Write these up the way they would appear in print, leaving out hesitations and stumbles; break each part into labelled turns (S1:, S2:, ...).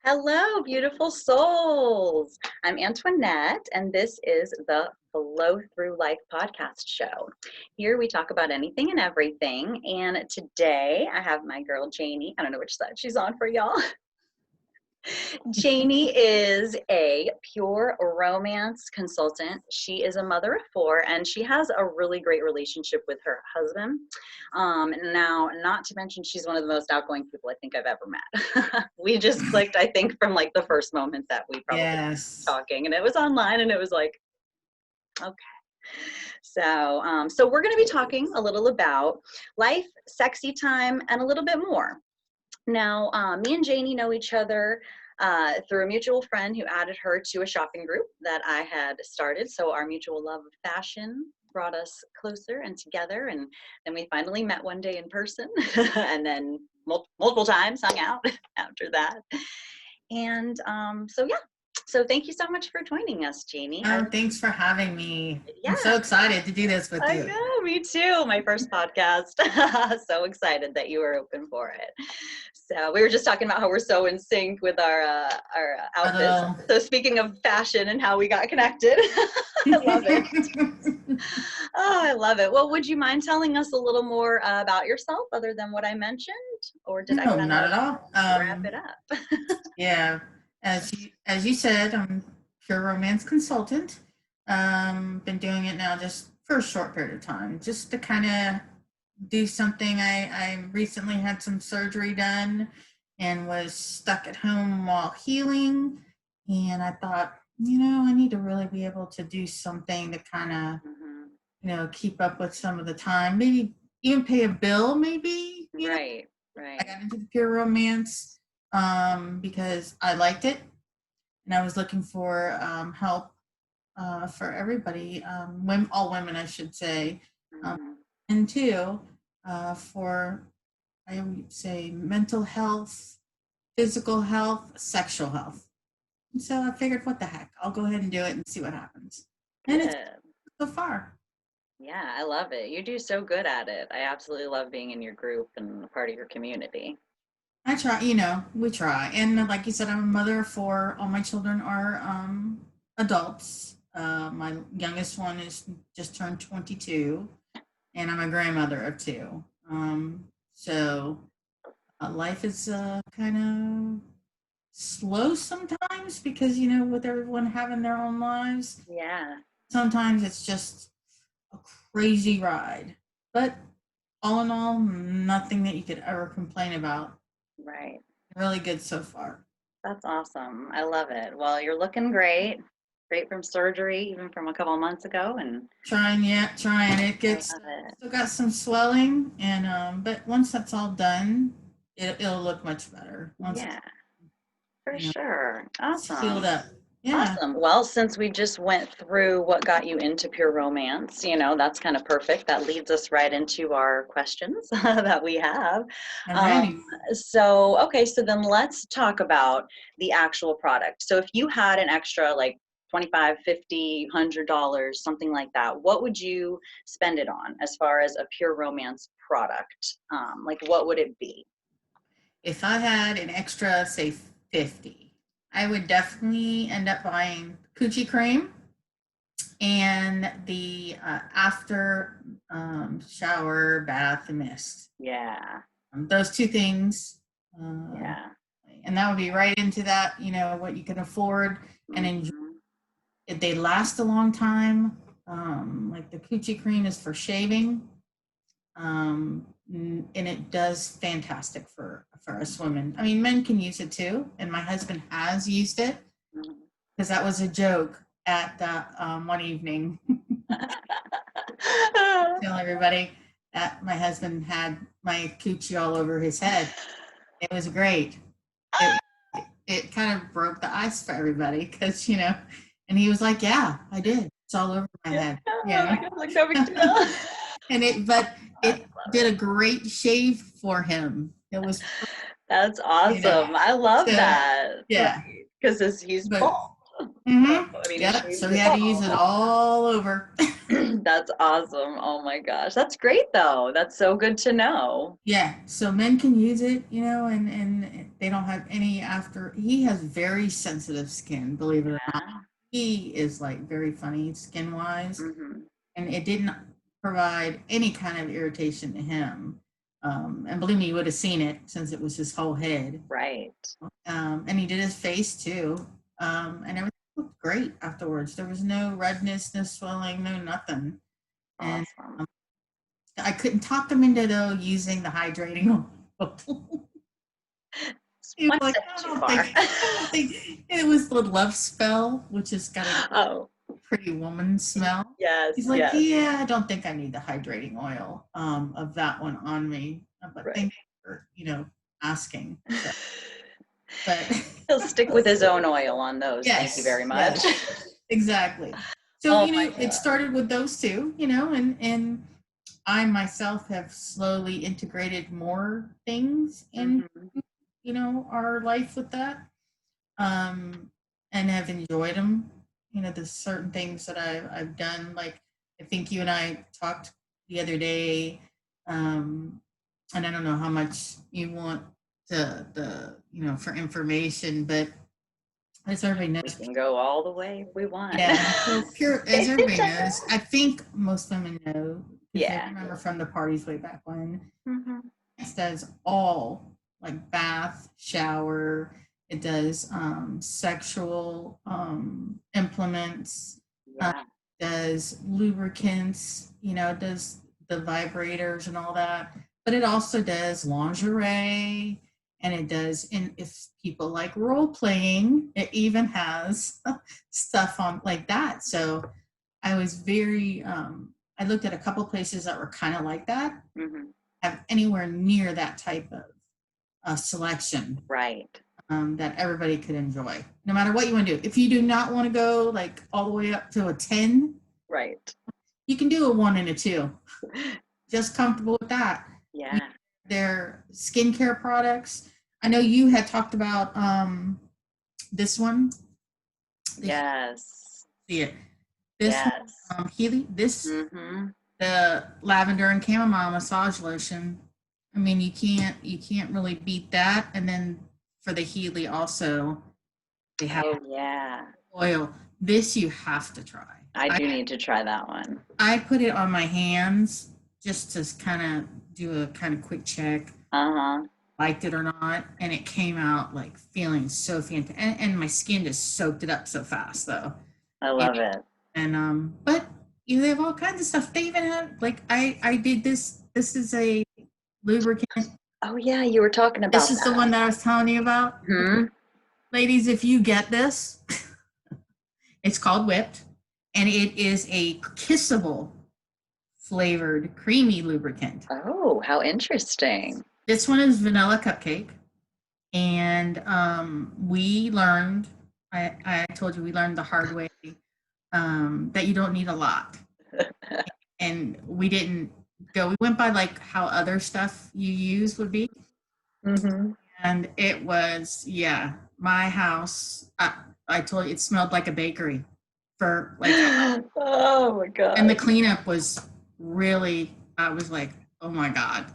S1: Hello, beautiful souls. I'm Antoinette, and this is the Flow Through Life podcast show. Here we talk about anything and everything. And today I have my girl, Janey. I don't know which side she's on for y'all. Janey is a pure romance consultant. She is a mother of four, and she has a really great relationship with her husband. Now, not to mention, she's one of the most outgoing people I think I've ever met. We just clicked, I think, from like the first moment that we probably
S2: Yes.
S1: talking, and it was online, and it was like, okay. So we're going to be talking a little about life, sexy time, and a little bit more. Now, me and Janey know each other through a mutual friend who added her to a shopping group that I had started. So our mutual love of fashion brought us closer and together. And then we finally met one day in person and then multiple times hung out after that. And so thank you so much for joining us, Janey.
S2: Oh, thanks for having me.
S1: Yeah.
S2: I'm so excited to do this with
S1: I
S2: you.
S1: know, me too. My first podcast. So excited that you were open for it. So we were just talking about how we're so in sync with our outfits. So speaking of fashion and how we got connected, I love it. Oh, I love it. Well, would you mind telling us a little more about yourself other than what I mentioned? Or did I
S2: No, not at all.
S1: wrap it up?
S2: Yeah. As you said, I'm pure romance consultant. Been doing it now just for a short period of time, just to kind of do something. I recently had some surgery done and was stuck at home while healing. And I thought, I need to really be able to do something to kind of, keep up with some of the time, maybe even pay a bill, maybe.
S1: Right.
S2: I got into the pure romance because I liked it, and I was looking for help for everybody, all women, I should say, and too for, I would say, mental health, physical health, sexual health. And so I figured, what the heck, I'll go ahead and do it and see what happens. And it's so far.
S1: Yeah, I love it. You do so good at it. I absolutely love being in your group and a part of your community.
S2: I try, we try. And like you said, I'm a mother of four. All my children are adults. My youngest one is just turned 22, and I'm a grandmother of two. So life is kind of slow sometimes because, with everyone having their own lives.
S1: Yeah.
S2: Sometimes it's just a crazy ride. But all in all, nothing that you could ever complain about.
S1: Right.
S2: Really good so far.
S1: That's awesome. I love it. Well, you're looking great. Great from surgery, even from a couple of months ago. And
S2: trying. It gets still got some swelling, and but once that's all done, it'll look much better.
S1: For sure. Awesome.
S2: Healed up. Yeah.
S1: Awesome. Well, since we just went through what got you into pure romance, that's kind of perfect. That leads us right into our questions that we have. So then let's talk about the actual product. So if you had an extra like $25, $50, $100, something like that, what would you spend it on as far as a pure romance product? Like what would it be?
S2: If I had an extra, say, 50, I would definitely end up buying coochie cream and the after shower bath mist.
S1: Yeah.
S2: Those two things. And that would be right into that, what you can afford and enjoy. They last a long time. Like the coochie cream is for shaving. And it does fantastic for us women. I mean, men can use it too, and my husband has used it because that was a joke at one evening. Tell everybody that my husband had my coochie all over his head. It was great. It kind of broke the ice for everybody because, and he was like, "Yeah, I did. It's all over my head." And it did a great shave for him. It was.
S1: That's awesome. I love that.
S2: Yeah.
S1: Because he's bald.
S2: So he had to use it all over.
S1: That's awesome. Oh my gosh. That's great though. That's so good to know.
S2: Yeah. So men can use it, and they don't have any after. He has very sensitive skin, believe it or not.
S1: Yeah.
S2: He is like very funny skin wise,
S1: Mm-hmm.
S2: and it didn't provide any kind of irritation to him. And believe me, you would have seen it since it was his whole head.
S1: Right.
S2: And he did his face too. And everything looked great afterwards. There was no redness, no swelling, no nothing. And
S1: Awesome.
S2: I couldn't talk him into though using the hydrating oil. He was
S1: One
S2: like,
S1: step
S2: I
S1: too
S2: don't
S1: far.
S2: think, I don't think it was the love spell, which has got a
S1: Oh,
S2: pretty woman smell.
S1: yes,
S2: He's like,
S1: yes.
S2: yeah, I don't think I need the hydrating oil of that one on me. But
S1: Right.
S2: thank you for, asking. So, but
S1: He'll stick with his own oil on those. Thank you
S2: yes,
S1: very much.
S2: exactly. So,
S1: Oh my
S2: it
S1: God.
S2: started with those two, and I myself have slowly integrated more things in,
S1: Mhm.
S2: our life with that, and have enjoyed them. There's certain things that I've done. Like I think you and I talked the other day, and I don't know how much you want for information, but as everybody
S1: We
S2: knows,
S1: can go all the way we want.
S2: yeah. So pure, as
S1: Take your
S2: everybody
S1: time.
S2: knows, I think most women know because they
S1: Yeah.
S2: remember from the parties way back when.
S1: Hmm.
S2: It does all like bath, shower. It does sexual implements.
S1: Yeah.
S2: Does lubricants. It does the vibrators and all that. But it also does lingerie, and it does. And if people like role playing, it even has stuff on like that. So I was very. I looked at a couple places that were kind of like that,
S1: Hmm.
S2: have anywhere near that type of selection
S1: Right.
S2: that everybody could enjoy, no matter what you want to do. If you do not want to go like all the way up to a 10,
S1: Right.
S2: you can do a 1 and a 2. Just comfortable with that.
S1: Yeah.
S2: Their skincare products. I know you had talked about this one.
S1: Yes.
S2: See it. This one,
S1: Yes.
S2: Healy. This
S1: Hmm.
S2: the lavender and chamomile massage lotion. I mean, you can't really beat that. And then for the Healy also, they have
S1: Oh yeah.
S2: oil. This you have to try.
S1: I
S2: I
S1: do need to try that one.
S2: I put it on my hands just to kind of do a kind of quick check,
S1: Uh-huh.
S2: liked it or not, and it came out like feeling so fantastic. And my skin just soaked it up so fast though.
S1: I
S2: And,
S1: love it.
S2: but they have all kinds of stuff. They even have like I did this. This is a lubricant.
S1: Oh yeah, you were talking
S2: This
S1: about
S2: is the
S1: that.
S2: one that I was telling you about.
S1: Hmm.
S2: Ladies, if you get this, it's called Whipped, and it is a kissable flavored creamy lubricant.
S1: Oh, how interesting.
S2: This one is vanilla cupcake, and we learned. I told you we learned the hard way that you don't need a lot, and we didn't go. We went by like how other stuff you use would be,
S1: Hmm.
S2: and it was my house. I told you it smelled like a bakery for like,
S1: Oh my
S2: and the
S1: God.
S2: cleanup was really. I was like, oh my god,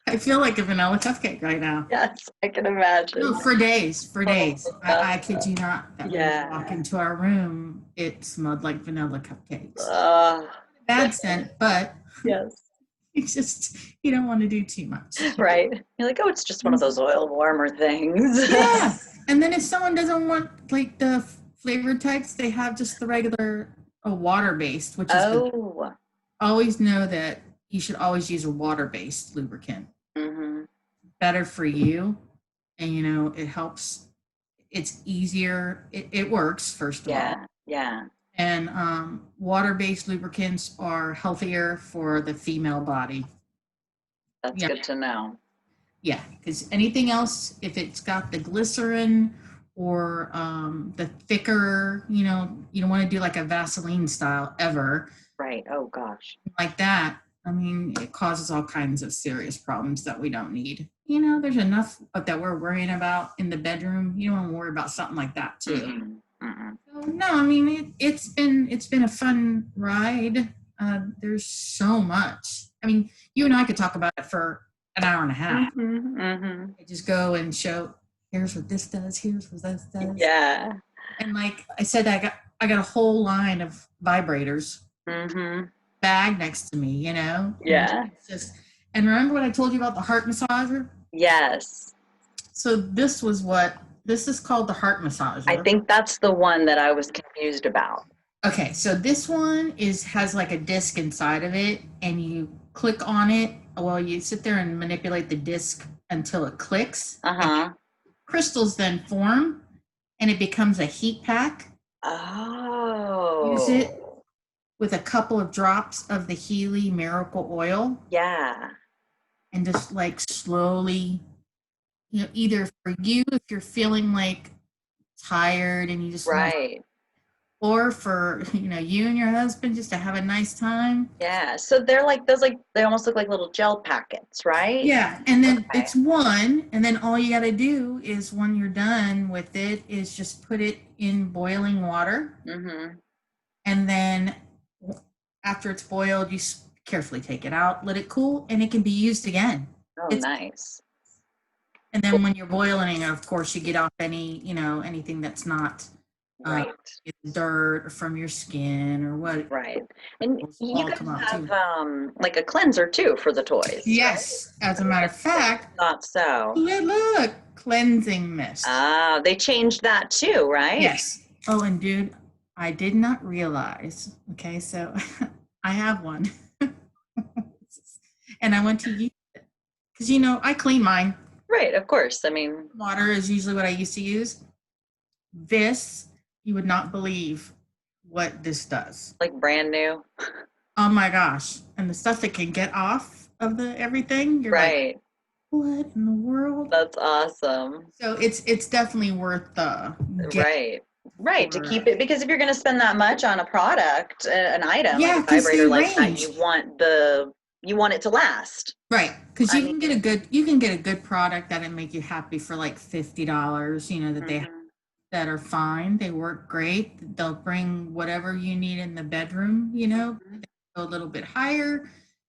S2: I feel like a vanilla cupcake right now.
S1: Yes, I can
S2: No,
S1: imagine.
S2: for days, for
S1: Oh,
S2: days. I kid you not. That when you walk
S1: yeah.
S2: into our room, it smelled like vanilla cupcakes.
S1: Uh,
S2: Bad scent, but
S1: yes.
S2: you don't want to do too much.
S1: Right. You're like, oh, it's just one of those oil warmer things.
S2: Yeah. And then if someone doesn't want like the flavored types, they have just the regular water based, which is the
S1: Oh.
S2: always know that you should always use a water based lubricant.
S1: Hmm.
S2: Better for you. And it helps. It's easier. It works, first of all.
S1: Yeah. Yeah.
S2: And water-based lubricants are healthier for the female body.
S1: That's
S2: Yeah,
S1: good to know.
S2: yeah. Because anything else, if it's got the glycerin or the thicker, you don't want to do like a Vaseline style ever
S1: Right. Oh gosh.
S2: like that. I mean, it causes all kinds of serious problems that we don't need. There's enough that we're worrying about in the bedroom. You don't want to worry about something like that too.
S1: Mm-mm. Mm-mm.
S2: So, no, I mean it's been a fun ride. There's so much. I mean, you and I could talk about it for an hour and a half.
S1: Mm-hmm, mm-hmm.
S2: I just go and show, here's what this does, here's what this does.
S1: Yeah.
S2: And like I said, I got a whole line of vibrators
S1: Mm-hmm.
S2: bag next to me, you know? And
S1: Yeah.
S2: it's just, and remember what I told you about the heart massager?
S1: Yes.
S2: So this is called the heart massager.
S1: I think that's the one that I was confused about.
S2: Okay, so this one has like a disc inside of it, and you click on it. Well, you sit there and manipulate the disc until it clicks.
S1: Uh-huh.
S2: Crystals then form, and it becomes a heat pack. Use it
S1: Oh.
S2: with a couple of drops of the Healy Miracle Oil,
S1: Yeah.
S2: and just like slowly, you know, either for you if you're feeling like tired and you just want,
S1: Right.
S2: or for, you know, you and your husband just to have a nice time.
S1: Yeah. So they're like those, like they almost look like little gel packets, right?
S2: Yeah, and then
S1: Okay.
S2: it's one, and then all you got to do is when you're done with it is just put it in boiling water,
S1: Mm-hmm.
S2: and then after it's boiled, you carefully take it out, let it cool, and it can be used again.
S1: Oh,
S2: It's,
S1: nice.
S2: and then when you're boiling it, of course, you get off any, you know, anything that's not
S1: Right.
S2: dirt from your skin or what.
S1: Right. And you
S2: All
S1: guys
S2: come out
S1: have
S2: too.
S1: like a cleanser too for the toys.
S2: Yes, as a matter of fact,
S1: Thought so.
S2: look, cleansing mist.
S1: Ah, they changed that too, right?
S2: Yes. Oh, and dude, I did not realize. Okay, so I have one, and I went to use it because, you know, I clean mine.
S1: Right, of course. I mean,
S2: Water is usually what I used to use. This, you would not believe what this does.
S1: like brand new.
S2: Oh my gosh! And the stuff that can get off of the everything, you're like,
S1: Right.
S2: what in the world?
S1: That's awesome.
S2: So it's definitely worth the
S1: Right. Right, to keep it, because if you're going to spend that much on a product, an item,
S2: Yeah,
S1: like a
S2: 'cause they
S1: vibrator like that,
S2: range.
S1: you want it to last.
S2: Right, because
S1: I
S2: you can get a good product that'll make you happy for like $50. You know that they
S1: Mhm.
S2: that are fine. They work great. They'll bring whatever you need in the bedroom. You know,
S1: Mhm.
S2: go a little bit higher,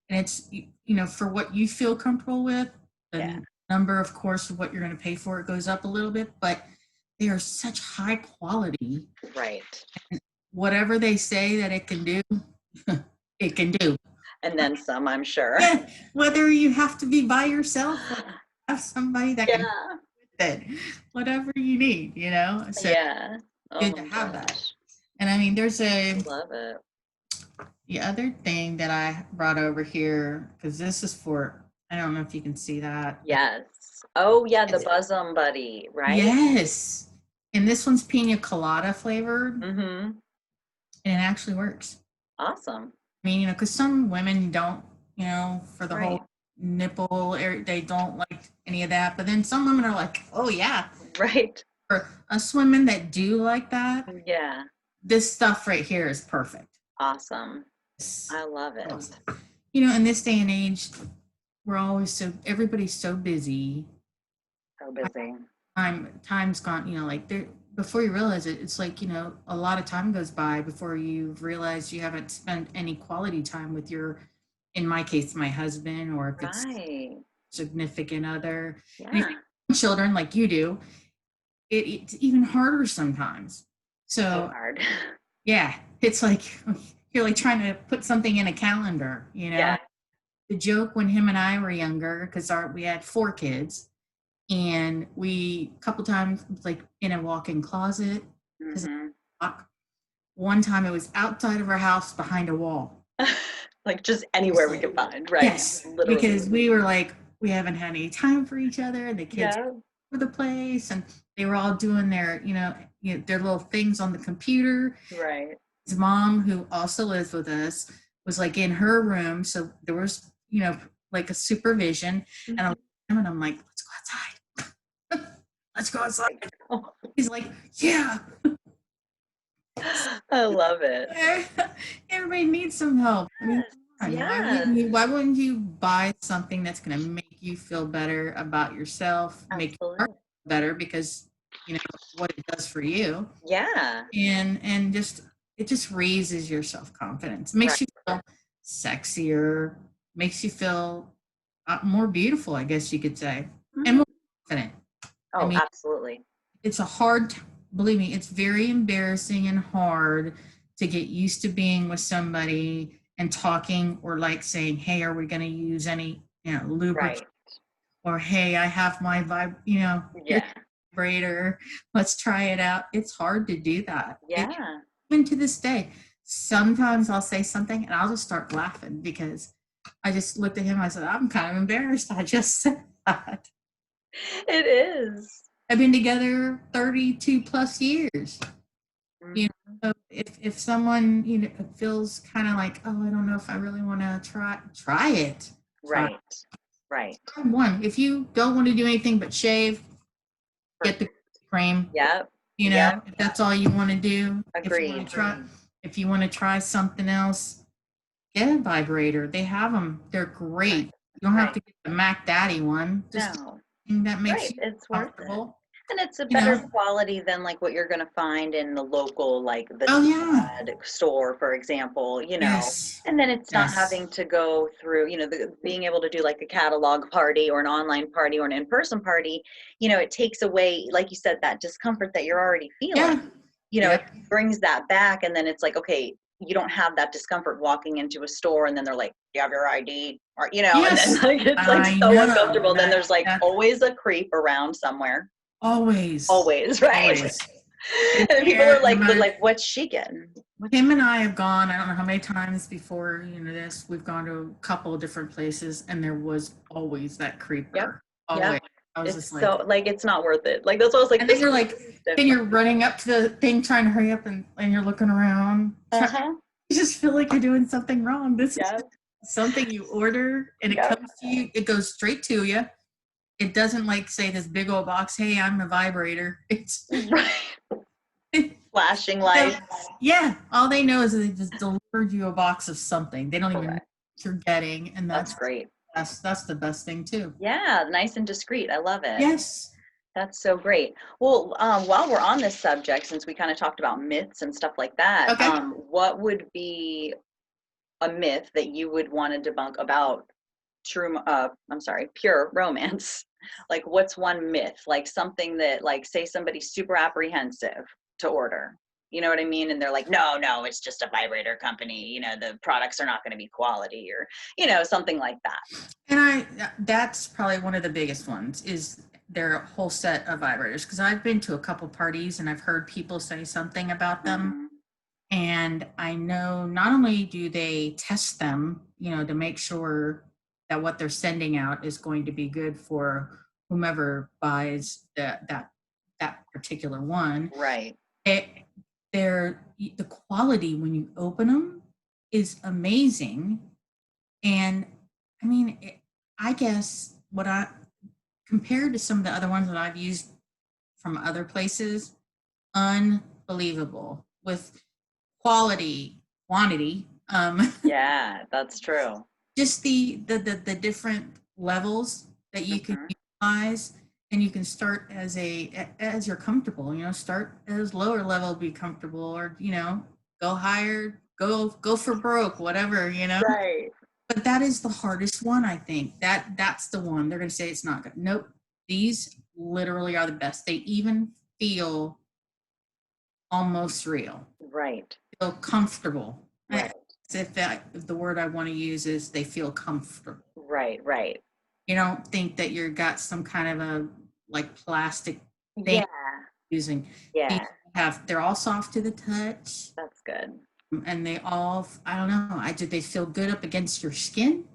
S2: and it's, you know, for what you feel comfortable with. The
S1: Yeah.
S2: number, of course, of what you're going to pay for it goes up a little bit, but they are such high quality.
S1: Right.
S2: Whatever they say that it can do, it can do.
S1: And then some, I'm sure.
S2: Yeah, whether you have to be by yourself or have somebody that can
S1: Yeah.
S2: fit whatever you need, you know. So
S1: Yeah. Oh
S2: good to
S1: my
S2: have that.
S1: gosh.
S2: And I mean,
S1: Love it.
S2: the other thing that I brought over here, because this is for, I don't know if you can see that.
S1: Yes. Oh yeah, the bosom buddy, right?
S2: Yes. And this one's pina colada flavored,
S1: Mm-hmm.
S2: and it actually works.
S1: Awesome.
S2: I mean, you know, because some women don't, you know, for the
S1: Right.
S2: whole nipple area, they don't like any of that. But then some women are like, oh, yeah.
S1: Right.
S2: For us women that do like that,
S1: Yeah.
S2: this stuff right here is perfect.
S1: Awesome. I love it.
S2: Awesome. You know, in this day and age, everybody's so busy.
S1: So busy.
S2: Time's gone, you know, like before you realize it, it's like, you know, a lot of time goes by before you realize you haven't spent any quality time with in my case, my husband, or if it's
S1: Right.
S2: significant other. And if
S1: Yeah.
S2: you have children like you do, it's even harder sometimes.
S1: So
S2: So
S1: hard.
S2: yeah, it's like you're like trying to put something in a calendar, you know.
S1: Yeah.
S2: The joke when him and I were younger, because we had 4 kids, and we a couple times like in a walk-in closet, because
S1: Mm-hmm.
S2: one time it was outside of our house behind a wall.
S1: Like just anywhere we could find, right?
S2: Yes,
S1: Literally.
S2: because we were like, we haven't had any time for each other, and the kids
S1: Yeah.
S2: all over the place, and they were all doing their, their little things on the computer.
S1: Right.
S2: His mom, who also lives with us, was like in her room, so there was, like a supervision,
S1: Mm-hmm.
S2: and I'm like, let's go outside. Let's go outside.
S1: Oh.
S2: He's like, yeah.
S1: I love it.
S2: Everybody needs some help. I mean,
S1: Yeah.
S2: why wouldn't you buy something that's going to make you feel better about yourself, make you feel better, because what it does for you.
S1: Yeah.
S2: And it just raises your self-confidence, makes you feel sexier, makes you feel more beautiful, I guess you could say, and
S1: Mhm.
S2: more confident. I
S1: Oh,
S2: mean,
S1: absolutely.
S2: it's a hard, believe me, it's very embarrassing and hard to get used to being with somebody and talking, or like saying, hey, are we going to use any, lubricant?
S1: Right.
S2: Or, hey, I have my here's
S1: Yeah.
S2: my vibrator. Let's try it out. It's hard to do that.
S1: Yeah.
S2: Even to this day, sometimes I'll say something and I'll just start laughing because I just looked at him. I said, I'm kind of embarrassed. I just said that.
S1: It is.
S2: I've been together 32 plus years. You
S1: Mhm.
S2: know, so if someone, feels kind of like, oh, I don't know if I really want to try it. Try
S1: Right. Right.
S2: one. If you don't want to do anything but shave, get the
S1: Perfect.
S2: cream.
S1: Yep. Yep.
S2: If that's all you want to do,
S1: Agreed.
S2: if you want to try something else, get a vibrator. They have them. They're great.
S1: Right.
S2: You don't have
S1: Right.
S2: to get the Mac Daddy one. Just
S1: No.
S2: something that makes
S1: Right.
S2: you
S1: It's worth it.
S2: comfortable.
S1: And it's a
S2: You
S1: better
S2: know.
S1: quality than like what you're gonna find in the local, like the
S2: Oh yeah.
S1: store, for example,
S2: Yes.
S1: and then it's not
S2: Yes.
S1: having to go through, being able to do like a catalog party or an online party or an in-person party, it takes away, like you said, that discomfort that you're already feeling.
S2: Yeah.
S1: It
S2: Yep.
S1: brings that back, and then it's like, okay, you don't have that discomfort walking into a store and then they're like, you have your ID, or and then
S2: Yes.
S1: like it's like
S2: I
S1: so
S2: know
S1: uncomfortable. Then
S2: that.
S1: there's like
S2: That
S1: always a creep around somewhere.
S2: always,
S1: Always, right?
S2: always. Been
S1: And then people
S2: there
S1: are
S2: no
S1: like,
S2: matter.
S1: what's she getting?
S2: Him and I have gone, I don't know how many times before, this, we've gone to a couple of different places and there was always that
S1: Yep.
S2: creeper.
S1: Yep.
S2: Always. I was just
S1: It's
S2: like,
S1: so like it's not worth it. Like that's why I was like,
S2: and then
S1: this
S2: you're
S1: is
S2: like, then
S1: different.
S2: you're running up to the thing trying to hurry up and you're looking around.
S1: Uh-huh.
S2: You just feel like you're doing something wrong. This is
S1: Yep.
S2: something you order and it
S1: Yep.
S2: comes to you, it goes straight to you. It doesn't like say this big old box, hey, I'm the vibrator. It's
S1: Right. Flashing lights.
S2: yeah, all they know is that they just delivered you a box of something. They don't even know
S1: Correct.
S2: what you're getting, and
S1: That's great.
S2: that's the best thing too.
S1: Yeah, nice and discreet. I love it.
S2: Yes.
S1: That's so great. Well, while we're on this subject, since we kind of talked about myths and stuff like that,
S2: Okay.
S1: what would be a myth that you would want to debunk about pure romance? Like, what's one myth? Like something that, like, say somebody's super apprehensive to order. You know what I mean? And they're like, no, no, it's just a vibrator company. The products are not going to be quality, or, something like that.
S2: And that's probably one of the biggest ones is their whole set of vibrators, because I've been to a couple parties and I've heard people say something about them.
S1: Mhm.
S2: And I know not only do they test them, to make sure that what they're sending out is going to be good for whomever buys that particular one.
S1: Right.
S2: It, the quality when you open them is amazing. And I mean, I guess compared to some of the other ones that I've used from other places, unbelievable with quality, quantity.
S1: Yeah, that's true.
S2: Just the different levels that you can
S1: Mhm.
S2: utilize, and you can start as you're comfortable. Start as lower level, be comfortable, or go higher, go for broke, whatever.
S1: Right.
S2: But that is the hardest one, I think. That's the one they're going to say it's not good. Nope, these literally are the best. They even feel almost real.
S1: Right.
S2: Feel comfortable.
S1: Right.
S2: If the word I want to use is they feel comfortable.
S1: Right. Right.
S2: You don't think that you've got some kind of a like plastic thing
S1: Yeah.
S2: using. These
S1: Yeah.
S2: they're all soft to the touch,
S1: That's good.
S2: and they all, I don't know, they feel good up against your skin.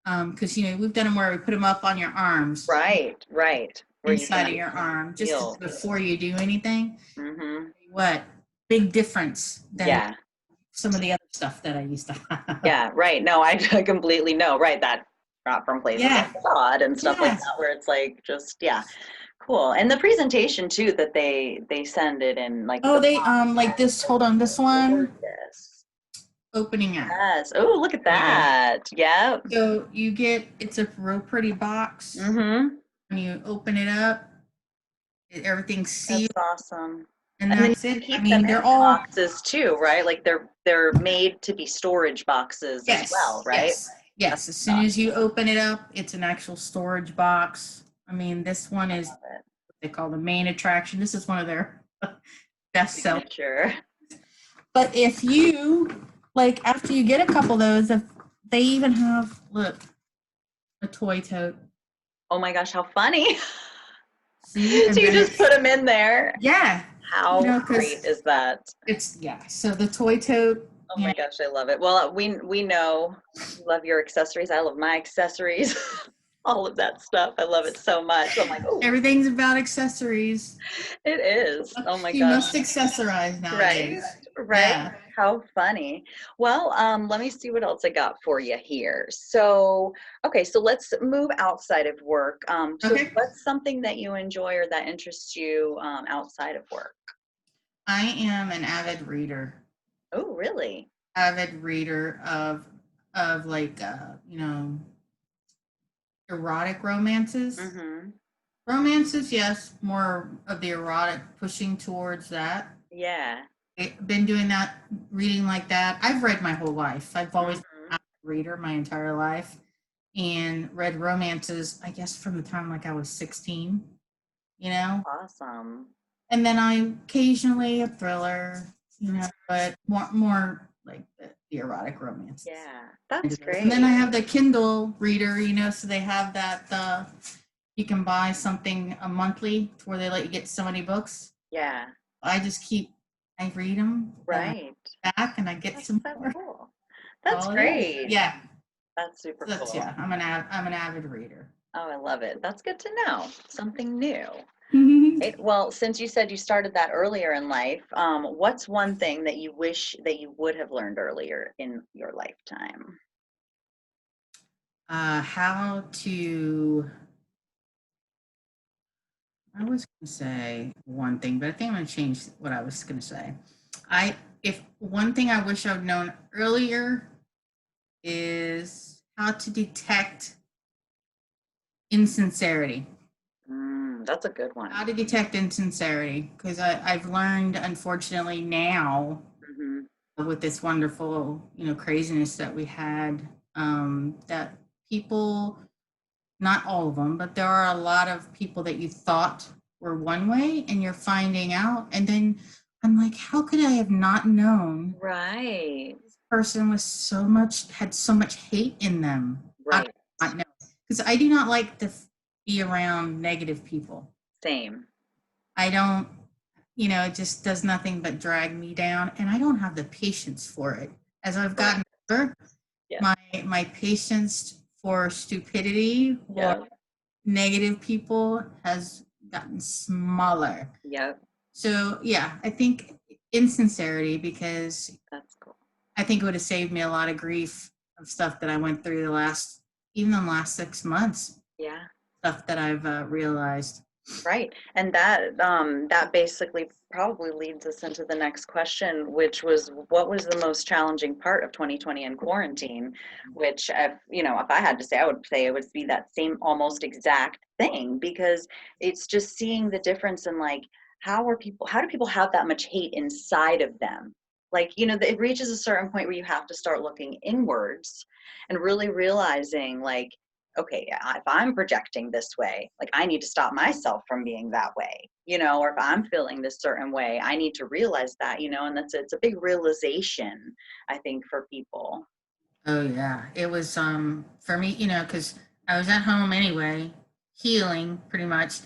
S2: Because we've done them where we put them up on your arms,
S1: Right. Right. Where you
S2: inside
S1: can
S2: of your arm, just
S1: feel.
S2: before you do anything.
S1: Mhm.
S2: What big difference than
S1: Yeah.
S2: some of the other stuff that I used to have.
S1: Yeah. Right. No, I completely know. Right. That not from places
S2: Yeah.
S1: like Todd and stuff like
S2: Yes.
S1: that, where it's like just, yeah, cool. And the presentation too that they send it in, like
S2: Oh,
S1: the
S2: they like this. Hold on, this one
S1: gorgeous.
S2: opening out.
S1: Yes. Oh, look at that. Yep.
S2: So it's a real pretty box.
S1: Mhm.
S2: When you open it up, everything's
S1: That's
S2: sealed,
S1: awesome.
S2: and
S1: And then
S2: that's
S1: you
S2: it.
S1: can
S2: I
S1: keep them
S2: mean,
S1: in
S2: they're all
S1: boxes too, right? Like they're made to be storage boxes as well,
S2: yes,
S1: right?
S2: yes. Yes, as soon as you open it up, it's an actual storage box. I mean, this one is what they call the main attraction. This is one of their best sellers.
S1: Signature.
S2: But if you, like, after you get a couple of those, if they even have, look, a toy tote.
S1: Oh my gosh, how funny.
S2: See?
S1: So you just put them in there.
S2: Yeah.
S1: How great is that?
S2: It's, yeah. So the toy tote.
S1: Oh my gosh, I love it. Well, we know you love your accessories. I love my accessories. All of that stuff. I love it so much. I'm like, oh.
S2: Everything's about accessories.
S1: It is. Oh my gosh.
S2: You must accessorize nowadays.
S1: Right? Yeah. How funny. Well, let me see what else I got for you here. So, okay, so let's move outside of work. So what's something that you enjoy or that interests you outside of work?
S2: I am an avid reader.
S1: Oh, really?
S2: Avid reader of like erotic romances.
S1: Mm-hmm.
S2: Romances, yes, more of the erotic, pushing towards that.
S1: Yeah.
S2: I've been doing that, reading like that. I've read my whole life. I've always been a reader my entire life, and read romances, I guess, from the time like I was 16, you know?
S1: Awesome.
S2: And then I occasionally a thriller, you know, but more like the erotic romances.
S1: Yeah, that's great.
S2: And then I have the Kindle reader, you know, so they have that, you can buy something a monthly to where they let you get so many books.
S1: Yeah.
S2: I read them.
S1: Right.
S2: Back and I get some more.
S1: Cool. That's great.
S2: Yeah.
S1: That's super cool.
S2: Yeah, I'm an avid reader.
S1: Oh, I love it. That's good to know. Something new. Right? Well, since you said you started that earlier in life, what's one thing that you wish that you would have learned earlier in your lifetime?
S2: How to. I was going to say one thing, but I think I'm going to change what I was going to say. If one thing I wish I'd known earlier is how to detect insincerity.
S1: That's a good one.
S2: How to detect insincerity, because I've learned, unfortunately, now with this wonderful, craziness that we had, that people, not all of them, but there are a lot of people that you thought were one way, and you're finding out, and then I'm like, how could I have not known?
S1: Right.
S2: This person had so much hate in them.
S1: Right.
S2: I don't know, because I do not like to be around negative people.
S1: Same.
S2: I don't, it just does nothing but drag me down, and I don't have the patience for it. As I've gotten older, my patience for stupidity or negative people has gotten smaller.
S1: Yep.
S2: So yeah, I think insincerity, because
S1: that's cool.
S2: I think it would have saved me a lot of grief of stuff that I went through the last 6 months.
S1: Yeah.
S2: Stuff that I've realized.
S1: Right. And that basically probably leads us into the next question, which was, what was the most challenging part of 2020 and quarantine? Which, if I had to say, I would say it would be that same almost exact thing, because it's just seeing the difference in, like, how do people have that much hate inside of them? Like, it reaches a certain point where you have to start looking inwards and really realizing, like, okay, if I'm projecting this way, like, I need to stop myself from being that way, or if I'm feeling this certain way, I need to realize that, and it's a big realization, I think, for people.
S2: Oh yeah, it was for me, because I was at home anyway, healing pretty much,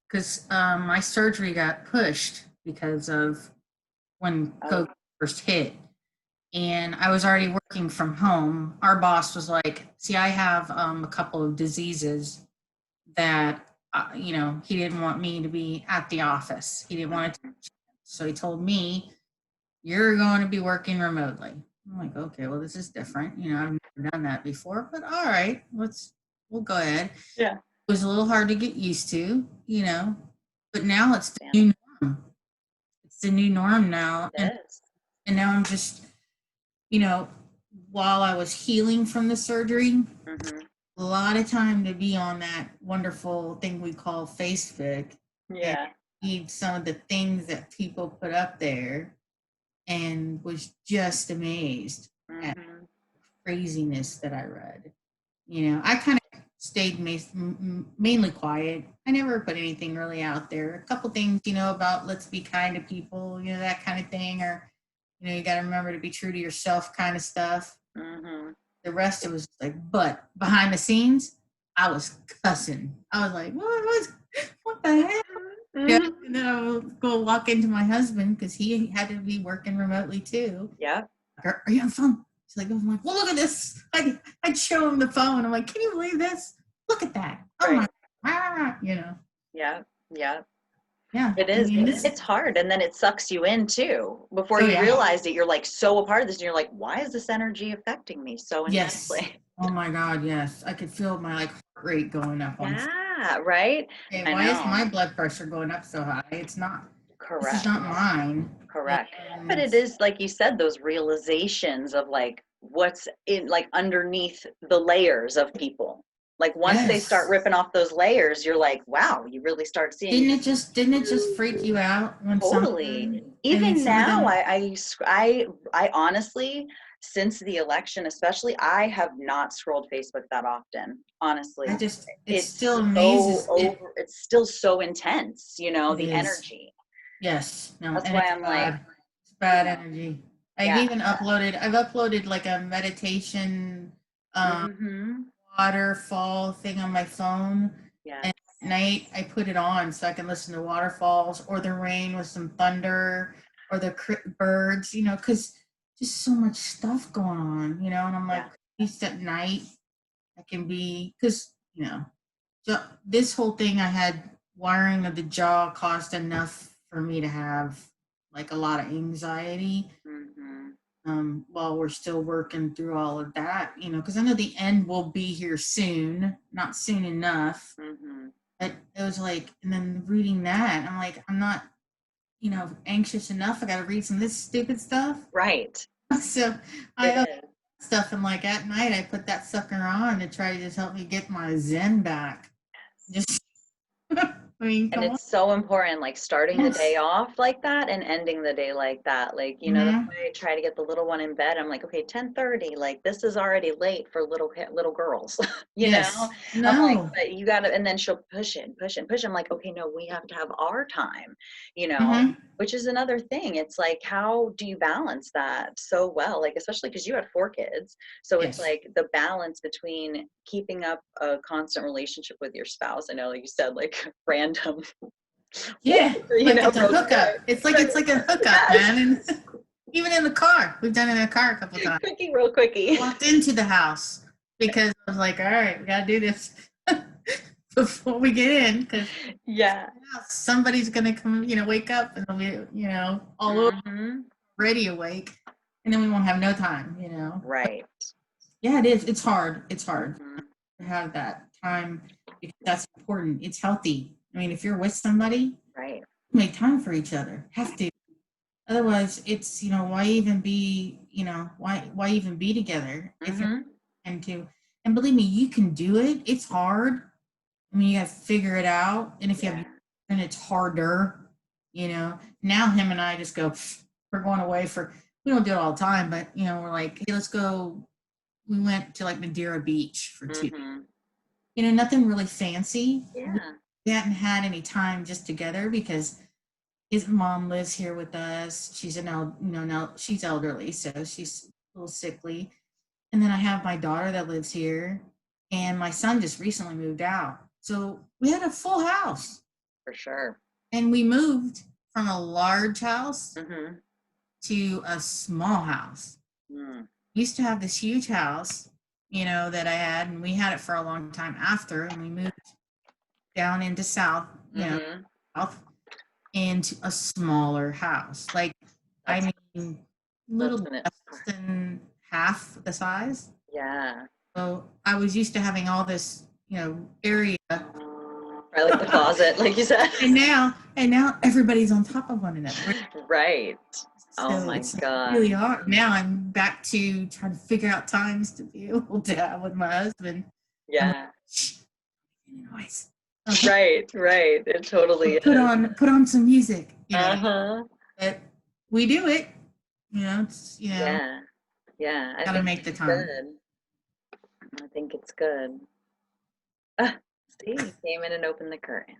S2: because my surgery got pushed because of when COVID first hit. And I was already working from home. Our boss was like, see, I have a couple of diseases that, he didn't want me to be at the office. He didn't want to. So he told me, you're going to be working remotely. I'm like, okay, well, this is different. I've never done that before, but all right, we'll go ahead.
S1: Yeah.
S2: It was a little hard to get used to, but now it's the new norm. It's the new norm now. And now I'm just, while I was healing from the surgery, a lot of time to be on that wonderful thing we call Facebook.
S1: Yeah.
S2: And read some of the things that people put up there, and was just amazed at the craziness that I read. I kind of stayed mainly quiet. I never put anything really out there. A couple things, about let's be kind to people, that kind of thing, or you got to remember to be true to yourself, kind of stuff.
S1: Mm-hmm.
S2: The rest, it was like, but behind the scenes, I was cussing. I was like, what the heck? Yeah,
S1: Mm-hmm.
S2: and then I would go walk into my husband because he had to be working remotely too.
S1: Yeah.
S2: Are you on the phone? He's like, I'm like, well, look at this. I'd show him the phone. I'm like, can you believe this? Look at that. Oh
S1: Right.
S2: my,
S1: Yeah. Yeah.
S2: Yeah.
S1: It
S2: I
S1: is.
S2: mean, this.
S1: It's hard. And then it sucks you in too. Before
S2: Oh
S1: you
S2: yeah.
S1: realize it, you're like so a part of this and you're like, why is this energy affecting me so
S2: Yes.
S1: intensely?
S2: Oh my God. Yes. I could feel my heart rate going up on.
S1: Yeah. Right.
S2: Hey,
S1: I
S2: why is
S1: know.
S2: my blood pressure going up so high? It's not. This is
S1: Correct.
S2: not mine.
S1: Correct. But
S2: And
S1: it is, like you said, those realizations of like what's in like underneath the layers of people. Like once they start
S2: yes.
S1: ripping off those layers, you're like, wow, you really start seeing
S2: Didn't it just freak you out when
S1: totally.
S2: I mean,
S1: Even
S2: some of
S1: now,
S2: them.
S1: I honestly, since the election, especially, I have not scrolled Facebook that often.
S2: I
S1: Honestly,
S2: just, it still
S1: it's so
S2: amazes it.
S1: over. It's still so intense.
S2: It
S1: The
S2: is.
S1: energy.
S2: Yes. No,
S1: That's
S2: and
S1: why
S2: it's
S1: I'm like,
S2: bad. It's bad energy.
S1: yeah.
S2: I've uploaded like a meditation um
S1: Mm-hmm.
S2: waterfall thing on my phone.
S1: Yes.
S2: And at night I put it on so I can listen to waterfalls or the rain with some thunder or the birds, because just so much stuff going on, and I'm like,
S1: Yeah.
S2: at least at night I can be, because, so this whole thing I had wiring of the jaw caused enough for me to have like a lot of anxiety
S1: Mm-hmm.
S2: while we're still working through all of that, because I know the end will be here soon, not soon enough.
S1: Mm-hmm.
S2: But it was like, and then reading that, I'm like, I'm not, anxious enough. I got to read some of this stupid stuff.
S1: Right.
S2: So
S1: It
S2: I
S1: is.
S2: stuff, and like at night, I put that sucker on to try to just help me get my zen back. Just, I mean,
S1: And
S2: come on.
S1: it's so important, like starting the day
S2: Yes.
S1: off like that and ending the day like that. Like, that's
S2: Mm-hmm.
S1: why I try to get the little one in bed. I'm like, okay, 10:30, like this is already late for little girls, you know?
S2: Yes.
S1: I'm like,
S2: No.
S1: but you gotta, and then she'll push it and push it and push it. I'm like, okay, no, we have to have our time,
S2: Mm-hmm.
S1: which is another thing. It's like, how do you balance that so well? Like, especially because you had 4 kids. So it's
S2: Yes.
S1: like the balance between keeping up a constant relationship with your spouse. I know, like you said, like random,
S2: Yeah. Like it's a
S1: real
S2: hookup.
S1: quick.
S2: It's like a hookup,
S1: Yes.
S2: man. And even in the car, we've done it in the car a couple of times.
S1: Quickie, real quickie.
S2: Walked into the house because I was like, all right, we gotta do this before we get in, because
S1: Yeah.
S2: somebody's gonna come, wake up and they'll be, all over,
S1: Mm-hmm.
S2: ready awake, and then we won't have no time,
S1: Right.
S2: Yeah, it is. It's hard. It's hard
S1: Mm-hmm.
S2: to have that time because that's important. It's healthy. I mean, if you're with somebody,
S1: Right.
S2: make time for each other. Have to. Otherwise, it's, why even be, why even be together if you're
S1: Mm-hmm.
S2: and to, and believe me, you can do it. It's hard. I mean, you got to figure it out. And if you
S1: Yeah.
S2: have, and it's harder, now him and I just go, we're going away we don't do it all the time, but, we're like, hey, let's go. We went to like Madeira Beach for 2 days.
S1: Mm-hmm.
S2: Nothing really fancy.
S1: Yeah.
S2: We hadn't had any time just together because his mom lives here with us. She's now she's elderly, so she's a little sickly. And then I have my daughter that lives here, and my son just recently moved out. So we had a full house,
S1: For sure.
S2: and we moved from a large house
S1: Mm-hmm.
S2: to a small house.
S1: Mm.
S2: Used to have this huge house, that I had, and we had it for a long time after, and we moved down into South,
S1: Mm-hmm.
S2: South, into a smaller house. Like,
S1: That's
S2: I mean, little
S1: that's when
S2: less
S1: it's
S2: than half the size.
S1: yeah.
S2: So I was used to having all this, area.
S1: I like the closet, like you said.
S2: And now everybody's on top of one another.
S1: Right. Oh
S2: So
S1: my
S2: it's
S1: God.
S2: really hard. Now I'm back to trying to figure out times to be able to have with my husband. I'm like,
S1: Yeah.
S2: shh, noise.
S1: Right. Right. It totally
S2: Put
S1: is.
S2: on some music,
S1: Uh-huh.
S2: but we do it. It's
S1: Yeah. Yeah. I
S2: gotta
S1: think
S2: make the
S1: it's
S2: time.
S1: good. I think it's good. Ah, see, he came in and opened the curtain.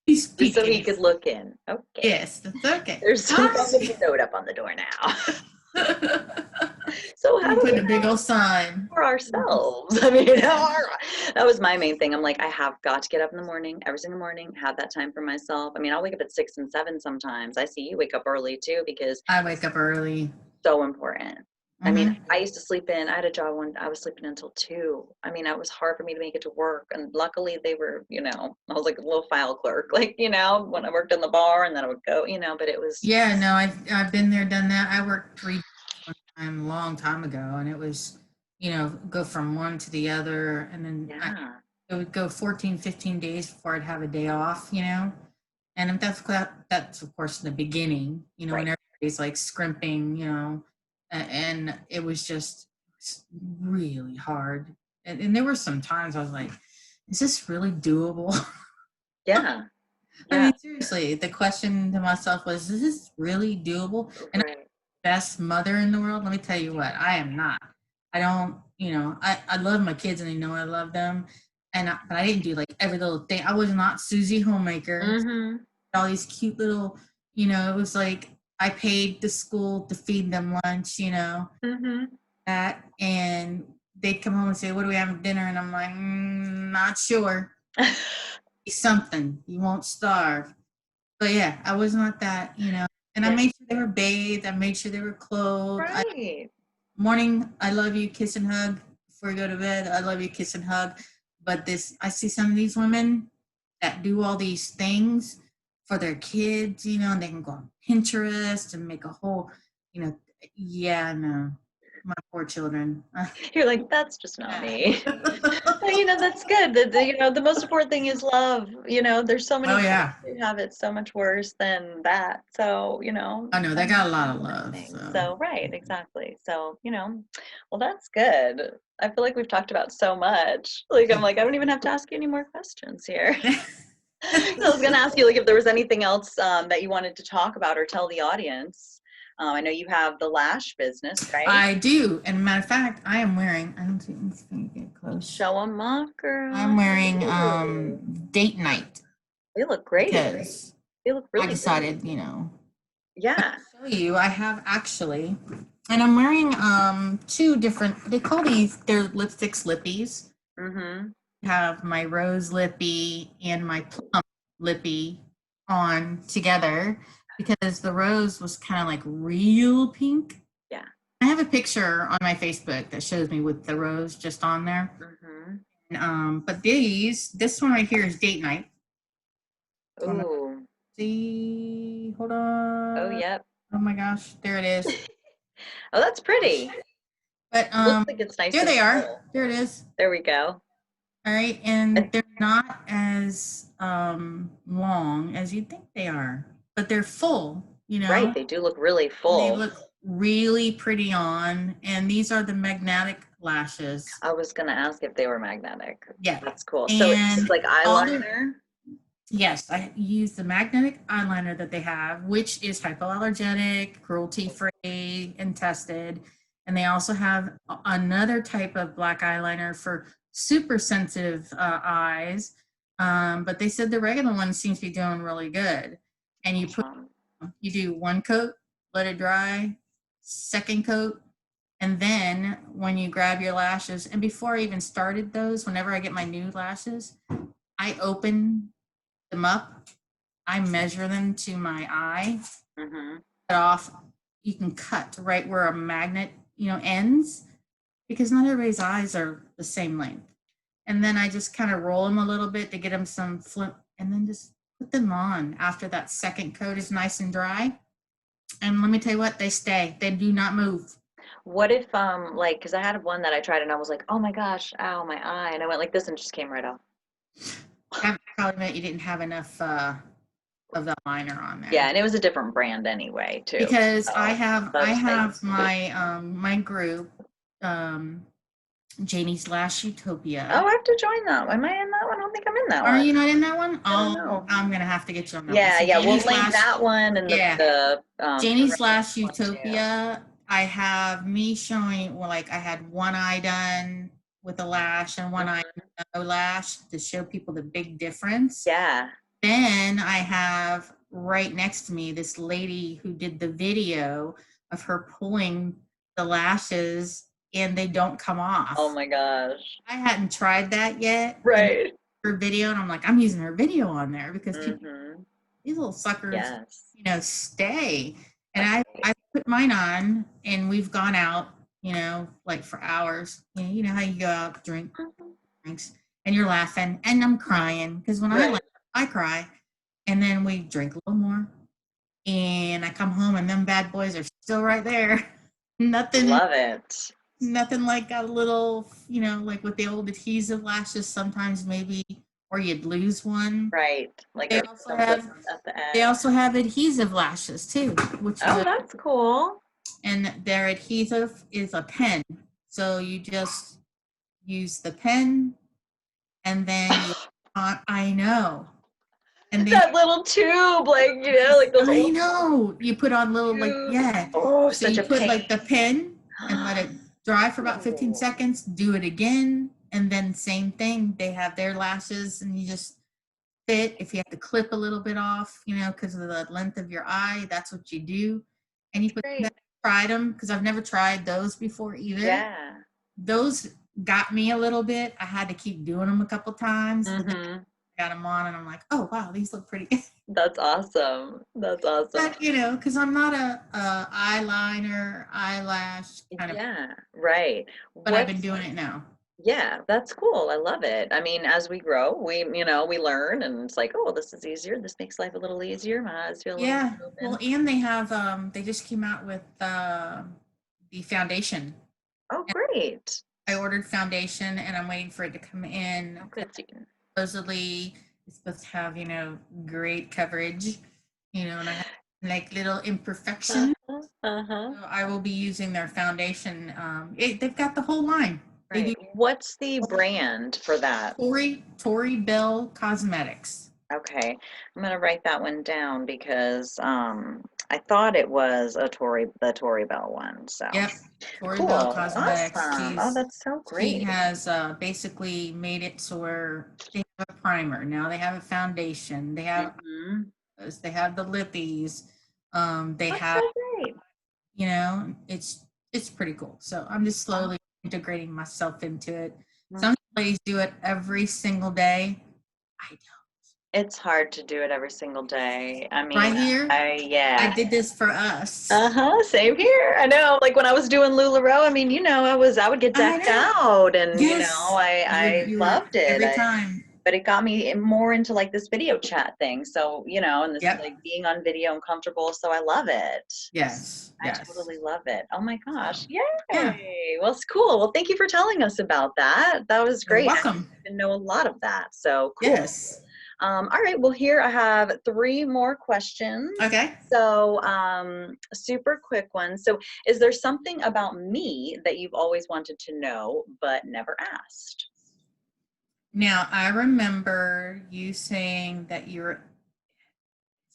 S2: He's
S1: Just so he
S2: speaking.
S1: could look in. Okay.
S2: Yes, that's okay.
S1: There's some kind of note up on the door now. So how
S2: I'm
S1: do we
S2: putting a big old sign.
S1: for ourselves? I mean, that was my main thing. I'm like, I have got to get up in the morning, every single morning, have that time for myself. I mean, I'll wake up at 6 and 7 sometimes. I see you wake up early too, because
S2: I wake up early.
S1: so important. I
S2: Mhm.
S1: mean, I used to sleep in. I had a job when I was sleeping until 2. I mean, it was hard for me to make it to work. And luckily they were, I was like a little file clerk, like, when I worked in the bar and then I would go, but it was.
S2: Yeah, no, I've been there, done that. I worked 3 one time a long time ago, and it was, go from one to the other, and then
S1: Yeah.
S2: it would go 14, 15 days before I'd have a day off, and that's of course in the beginning, when
S1: Right.
S2: everybody's like scrimping, and it was just really hard. And there were some times I was like, is this really doable?
S1: Yeah.
S2: I
S1: Yeah.
S2: mean, seriously, the question to myself was, is this really doable? And I'm
S1: Right.
S2: the best mother in the world. Let me tell you what, I am not. I don't, I love my kids and they know I love them. But I didn't do like every little thing. I was not Susie Homemaker.
S1: Mm-hmm.
S2: All these cute little, it was like I paid the school to feed them lunch,
S1: Mm-hmm.
S2: that. And they'd come home and say, what do we have for dinner? And I'm like, not sure. Something. You won't starve. But yeah, I was not that, and I
S1: Yeah.
S2: made sure they were bathed. I made sure they were clothed.
S1: Right.
S2: Morning, I love you, kiss and hug. Before you go to bed, I love you, kiss and hug. But I see some of these women that do all these things for their kids, and they can go on Pinterest and make a whole, yeah, no, my poor children.
S1: You're like, that's just not me. But, that's good. The most important thing is love. There's so many
S2: Oh
S1: people
S2: yeah,
S1: who have it so much worse than that. So,
S2: I know they got a lot of love.
S1: So, right, exactly. So, well, that's good. I feel like we've talked about so much. Like, I'm like, I don't even have to ask you any more questions here. I was going to ask you, like, if there was anything else that you wanted to talk about or tell the audience. I know you have the lash business, right?
S2: I do. And matter of fact, I am wearing, I don't think it's going to get close.
S1: Show them off, girl.
S2: I'm wearing date night.
S1: They look great.
S2: Because
S1: they look really
S2: I decided,
S1: great. Yeah.
S2: Show you, I have actually, and I'm wearing 2 different, they call they're lipsticks Lippies.
S1: Mm-hmm.
S2: I have my rose lippy and my plum lippy on together because the rose was kind of like real pink.
S1: Yeah.
S2: I have a picture on my Facebook that shows me with the rose just on there.
S1: Mm-hmm.
S2: And, but this one right here is date night.
S1: Ooh.
S2: See, hold on.
S1: Oh, yep.
S2: Oh my gosh, there it is.
S1: Oh, that's pretty.
S2: But
S1: Looks like it's nice.
S2: there they are.
S1: Full.
S2: There it is.
S1: There we go.
S2: All right, and they're not as long as you'd think they are, but they're full.
S1: Right, they do look really full.
S2: They look really pretty on, and these are the magnetic lashes.
S1: I was gonna ask if they were magnetic.
S2: Yeah,
S1: that's cool. So it's like eyeliner.
S2: Yes, I use the magnetic eyeliner that they have, which is hypoallergenic, cruelty-free, and tested. And they also have another type of black eyeliner for super sensitive eyes. But they said the regular one seems to be doing really good. And you do 1 coat, let it dry, 2nd coat, and then when you grab your lashes, and before I even started those, whenever I get my new lashes, I open them up, I measure them to my eye, cut off, you can cut right where a magnet, ends, because not everybody's eyes are the same length. And then I just kind of roll them a little bit to get them some flip, and then just put them on after that 2nd coat is nice and dry. And let me tell you what, they stay. They do not move.
S1: What if, like, because I had one that I tried and I was like, oh my gosh, ow, my eye. And I went like this and just came right off.
S2: I probably meant you didn't have enough of the liner on there.
S1: Yeah, and it was a different brand anyway, too.
S2: Because I have my my group, Janey's Lash Utopia.
S1: Oh, I have to join that. Am I in that one? I don't think I'm in that one.
S2: Are you not in that one?
S1: Oh,
S2: I'm gonna have to get you on that
S1: one. Yeah,
S2: so
S1: we'll link that one and
S2: the
S1: the
S2: Janey's Lash Utopia. I have me showing, well, like I had one eye done with a lash and one eye no lash to show people the big difference.
S1: Yeah.
S2: Then I have right next to me this lady who did the video of her pulling the lashes and they don't come off.
S1: Oh my gosh.
S2: I hadn't tried that yet.
S1: Right.
S2: Her video, and I'm like, I'm using her video on there because people,
S1: Mm-hmm.
S2: these little suckers,
S1: Yes.
S2: you know, stay. And
S1: That's
S2: I put mine on, and we've gone out, you know, like for hours. You know how you go out, drink
S1: great.
S2: drinks, and you're laughing, and I'm crying because when I
S1: Right.
S2: laugh, I cry. And then we drink a little more, and I come home, and them bad boys are still right there. Nothing,
S1: Love it.
S2: nothing like a little, you know, like with the old adhesive lashes. Sometimes maybe, or you'd lose one.
S1: Right. Like
S2: They
S1: it
S2: also
S1: comes up
S2: have
S1: at the
S2: they
S1: end.
S2: also have adhesive lashes too, which
S1: Oh, that's cool.
S2: and their adhesive is a pen. So you just use the pen and then you I know. And then
S1: That little tube, like, like those
S2: I
S1: old
S2: know. You put on little like
S1: tubes.
S2: yeah.
S1: Oh,
S2: So
S1: such
S2: you
S1: a
S2: put
S1: pain.
S2: like the pen and let it dry for about 15 seconds, do it again, and then same thing. They have their lashes and you just fit. If you have to clip a little bit off, you know, because of the length of your eye, that's what you do. And you put
S1: Great.
S2: tried them because I've never tried those before either.
S1: Yeah.
S2: Those got me a little bit. I had to keep doing them a couple times. But then
S1: Mm-hmm.
S2: I got them on and I'm like, oh wow, these look pretty good.
S1: That's awesome. That's awesome.
S2: But you know, because I'm not a eyeliner, eyelash kind of,
S1: Yeah, right.
S2: but I've been
S1: What's
S2: doing it now.
S1: Yeah, that's cool. I love it. I mean, as we grow, we learn and it's like, oh, this is easier. This makes life a little easier. My eyes feel a little
S2: Yeah.
S1: more
S2: Well,
S1: open.
S2: and they have they just came out with the foundation.
S1: Oh, great.
S2: I ordered foundation and I'm waiting for it to come in.
S1: Oh, good, Jean.
S2: Supposedly it's supposed to have, you know, great coverage, you know, and I have like little imperfections.
S1: Uh-huh. Uh-huh.
S2: So I will be using their foundation. They've got the whole line. They do
S1: Right. What's the brand for that?
S2: Tory Bell Cosmetics.
S1: Okay. I'm gonna write that one down because I thought it was the Tory Bell one. So
S2: Yep, Tory
S1: cool.
S2: Bell Cosmetics.
S1: Awesome. Oh, that's so
S2: She
S1: great.
S2: has basically made it so where they have a primer. Now they have a foundation.
S1: Hmm.
S2: They have the Lippies. They
S1: That's
S2: have,
S1: so great.
S2: you know, it's pretty cool. So I'm just slowly integrating myself into it. Some ladies do it every single day. I don't.
S1: It's hard to do it every single day. I
S2: Right
S1: mean,
S2: here, I
S1: yeah.
S2: did this for us.
S1: Uh-huh, same here. I know, like when I was doing LuLaRoe, I mean, I would get
S2: I
S1: decked
S2: know.
S1: out and,
S2: Yes,
S1: I
S2: you were
S1: loved it.
S2: every time.
S1: But it got me more into like this video chat thing. So, and this
S2: Yep.
S1: like being on video and comfortable. So I love it.
S2: Yes.
S1: I
S2: Yes.
S1: totally love it. Oh my gosh.
S2: So, yeah.
S1: Yay. Well, it's cool. Well, thank you for telling us about that. That was
S2: You're
S1: great. I
S2: welcome.
S1: didn't know a lot of that. So cool.
S2: Yes.
S1: All right, well, here I have 3 more questions.
S2: Okay.
S1: So, super quick ones. So, is there something about me that you've always wanted to know but never asked?
S2: Now I remember you saying that you're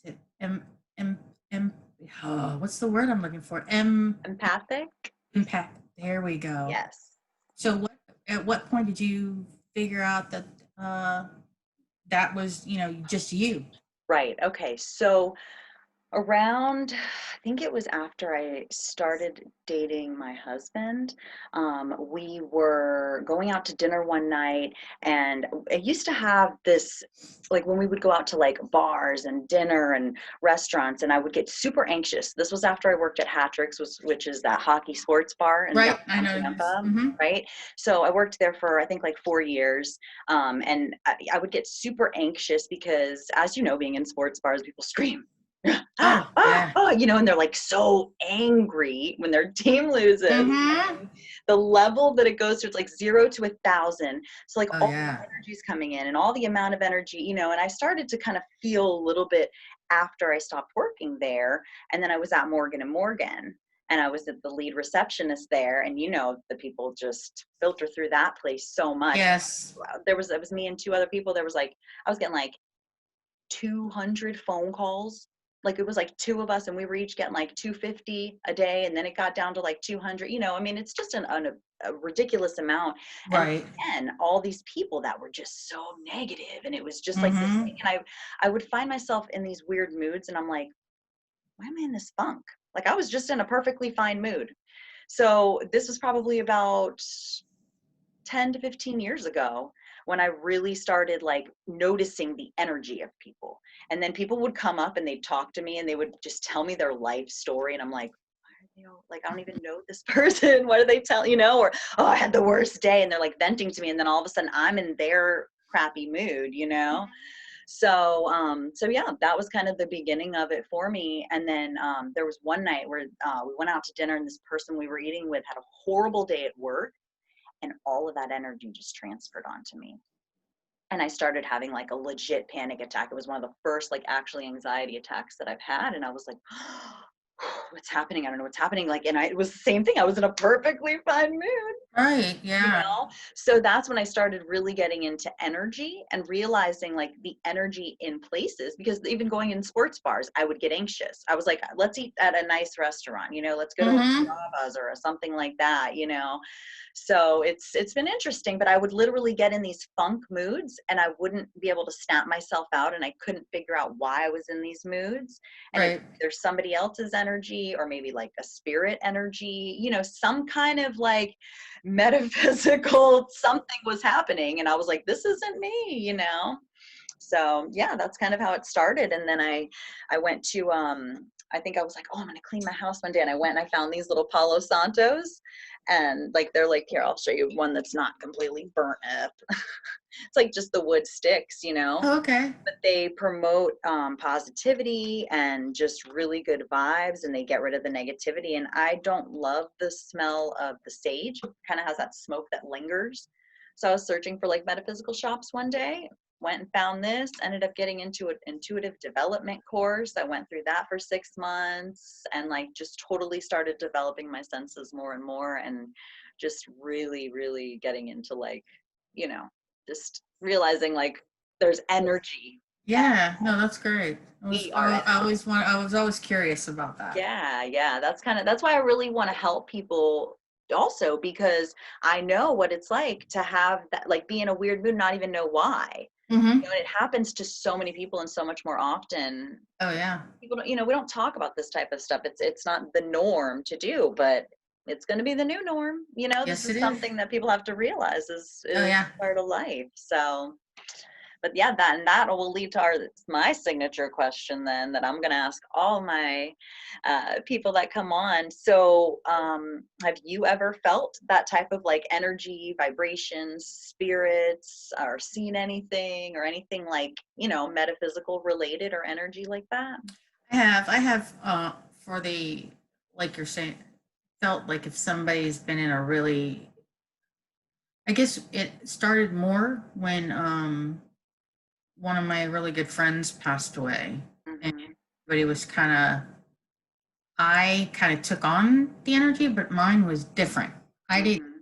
S2: is it em, em, oh, what's the word I'm looking for?
S1: Empathic?
S2: Impact. There we go.
S1: Yes.
S2: So at what point did you figure out that that was, you know, just you?
S1: Right. Okay. So, around, I think it was after I started dating my husband. We were going out to dinner one night, and I used to have this, like when we would go out to like bars and dinner and restaurants, and I would get super anxious. This was after I worked at Hattrick's, which is that hockey sports bar in
S2: Right. I
S1: downtown
S2: know.
S1: Tampa.
S2: Mm-hmm.
S1: Right. So I worked there for, I think, like 4 years. And I would get super anxious because, as you know, being in sports bars, people scream.
S2: Oh, yeah.
S1: And they're like so angry when their team loses.
S2: Mm-hmm.
S1: And the level that it goes to, it's like 0 to 1,000. So like
S2: Oh,
S1: all
S2: yeah.
S1: the energy's coming in and all the amount of energy, and I started to kind of feel a little bit after I stopped working there. And then I was at Morgan and Morgan. And I was the lead receptionist there. And the people just filter through that place so much.
S2: Yes.
S1: It was me and 2 other people. I was getting like 200 phone calls like it was like two of us and we were each getting like 250 a day, and then it got down to like 200, you know, I mean, it's just a ridiculous amount. And
S2: Right.
S1: again, all these people that were just so negative, and it was just like this
S2: Mm-hmm.
S1: thing. And I would find myself in these weird moods, and I'm like, why am I in this funk? Like I was just in a perfectly fine mood. So this was probably about 10 to 15 years ago when I really started like noticing the energy of people. And then people would come up and they'd talk to me and they would just tell me their life story. And I'm like, why are they all like, I don't even know this person. What do they tell, you know? Or, oh, I had the worst day. And they're like venting to me. And then all of a sudden I'm in their crappy mood, you know? So, so yeah, that was kind of the beginning of it for me. And then there was one night where we went out to dinner, and this person we were eating with had a horrible day at work, and all of that energy just transferred onto me. And I started having like a legit panic attack. It was one of the first like actually anxiety attacks that I've had. And I was like, what's happening? I don't know what's happening. Like, and it was the same thing. I was in a perfectly fine mood,
S2: Right.
S1: you
S2: Yeah.
S1: know? So that's when I started really getting into energy and realizing like the energy in places, because even going in sports bars, I would get anxious. I was like, let's eat at a nice restaurant, you know, let's go to a
S2: Mm-hmm.
S1: Carrabba's or something like that, you know? So it's been interesting, but I would literally get in these funk moods and I wouldn't be able to snap myself out, and I couldn't figure out why I was in these moods. And
S2: Right.
S1: there's somebody else's energy, or maybe like a spirit energy, you know, some kind of like metaphysical something was happening, and I was like, this isn't me, you know? So yeah, that's kind of how it started. And then I went to I think I was like, oh, I'm gonna clean my house one day, and I went and I found these little Palo Santos, and like they're like, here, I'll show you one that's not completely burnt up. It's like just the wood sticks, you know,
S2: Okay.
S1: but they promote positivity and just really good vibes, and they get rid of the negativity. And I don't love the smell of the sage. It kind of has that smoke that lingers. So I was searching for like metaphysical shops one day, went and found this, ended up getting into an intuitive development course. I went through that for 6 months and like just totally started developing my senses more and more, and just really, really getting into like, you know, just realizing like there's energy.
S2: Yeah. No, that's great.
S1: We are energy.
S2: I was always curious about that.
S1: Yeah, that's why I really want to help people also, because I know what it's like to have that, like be in a weird mood, not even know why.
S2: Mm-hmm.
S1: You know, and it happens to so many people and so much more often.
S2: Oh yeah.
S1: People don't, you know, we don't talk about this type of stuff. It's not the norm to do, but it's going to be the new norm. You know, this
S2: Yes, it
S1: is
S2: is.
S1: something that people have to realize
S2: Oh
S1: is
S2: yeah.
S1: part of life. So, but yeah, that will lead to my signature question then, that I'm going to ask all my people that come on. So have you ever felt that type of like energy, vibrations, spirits, or seen anything, or anything like, you know, metaphysical related or energy like that?
S2: I have for the, like you're saying, felt like if somebody's been in a really, I guess it started more when one of my really good friends passed away, and
S1: Mm-hmm.
S2: everybody was I kind of took on the energy, but mine was different. I didn't
S1: Mm-hmm.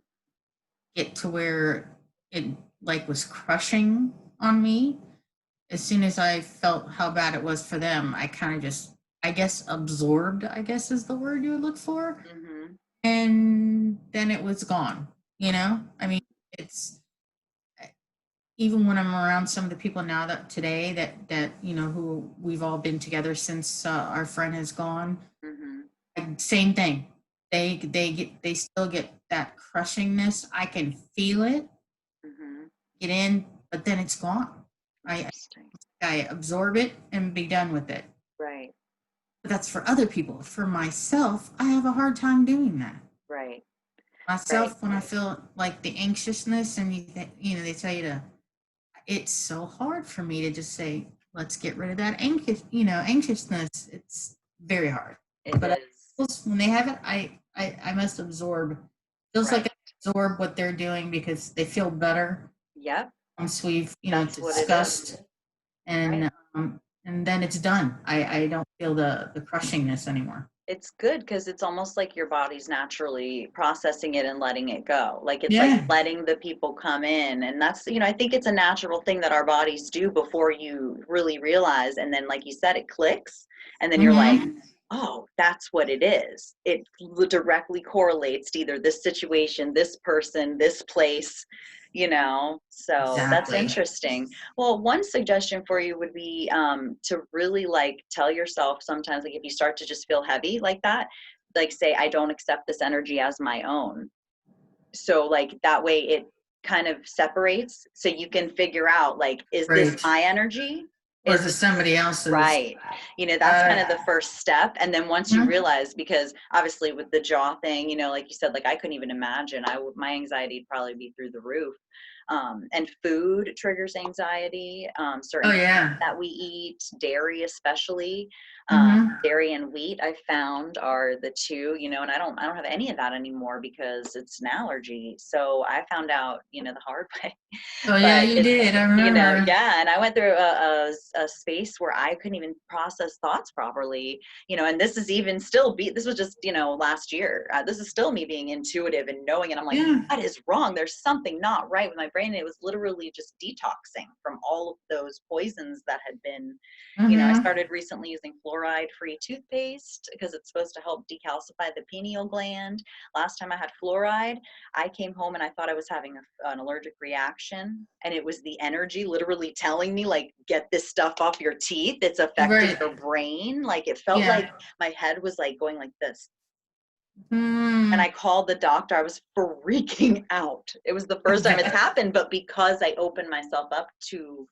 S2: get to where it like was crushing on me. As soon as I felt how bad it was for them, I kind of just, I guess, absorbed, I guess is the word you would look for.
S1: Mm-hmm.
S2: And then it was gone, you know? I mean, it's, even when I'm around some of the people now that today that, you know, who we've all been together since our friend has gone,
S1: Mm-hmm.
S2: same thing. They still get that crushingness. I can feel it
S1: Mm-hmm.
S2: get in, but then it's gone. I
S1: Interesting.
S2: I absorb it and be done with it.
S1: Right.
S2: But that's for other people. For myself, I have a hard time doing that.
S1: Right. Right.
S2: Myself, when I feel like the anxiousness, and you know, they tell you to, it's so hard for me to just say, let's get rid of that anxiousness. It's very hard.
S1: It
S2: But
S1: is.
S2: when they have it, I must absorb. Feels like
S1: Right.
S2: I absorb what they're doing because they feel better
S1: Yep.
S2: once we've, you know,
S1: That's what it is.
S2: discussed,
S1: Right.
S2: and then it's done. I don't feel the crushingness anymore.
S1: It's good because it's almost like your body's naturally processing it and letting it go. Like it's like
S2: Yeah.
S1: letting the people come in. And that's, I think it's a natural thing that our bodies do before you really realize. And then, like you said, it clicks. And then you're like,
S2: Mm-hmm.
S1: oh, that's what it is. It directly correlates to either this situation, this person, this place, so that's
S2: Exactly.
S1: interesting. Well, one suggestion for you would be to really like tell yourself sometimes, like if you start to just feel heavy like that, like say, I don't accept this energy as my own. So like that way it kind of separates so you can figure out like, is this
S2: Right.
S1: my energy?
S2: Or
S1: Is
S2: is it
S1: this
S2: somebody else's?
S1: right? That's kind of the first step. And then once you
S2: Mhm.
S1: realize, because obviously with the jaw thing, like you said, like I couldn't even imagine. My anxiety would probably be through the roof. And food triggers anxiety.
S2: Oh
S1: Certain foods
S2: yeah.
S1: that we eat, dairy especially,
S2: Mm-hmm.
S1: dairy and wheat I found are the two. And I don't have any of that anymore because it's an allergy. So I found out, the hard way.
S2: Oh yeah,
S1: But
S2: you
S1: it's,
S2: did. I remember.
S1: yeah, and I went through a space where I couldn't even process thoughts properly, and this is even still this was just, last year. This is still me being intuitive and knowing, and I'm like,
S2: Yeah.
S1: that is wrong. There's something not right with my brain. And it was literally just detoxing from all of those poisons that had been, I
S2: Mm-hmm.
S1: started recently using fluoride-free toothpaste because it's supposed to help decalcify the pineal gland. Last time I had fluoride, I came home and I thought I was having an allergic reaction, and it was the energy literally telling me, like, get this stuff off your teeth. It's affecting
S2: Right.
S1: your brain. Like it felt
S2: Yeah.
S1: like my head was like going like this. And
S2: Mm.
S1: I called the doctor. I was freaking out. It was the first time it's happened, but because I opened myself up to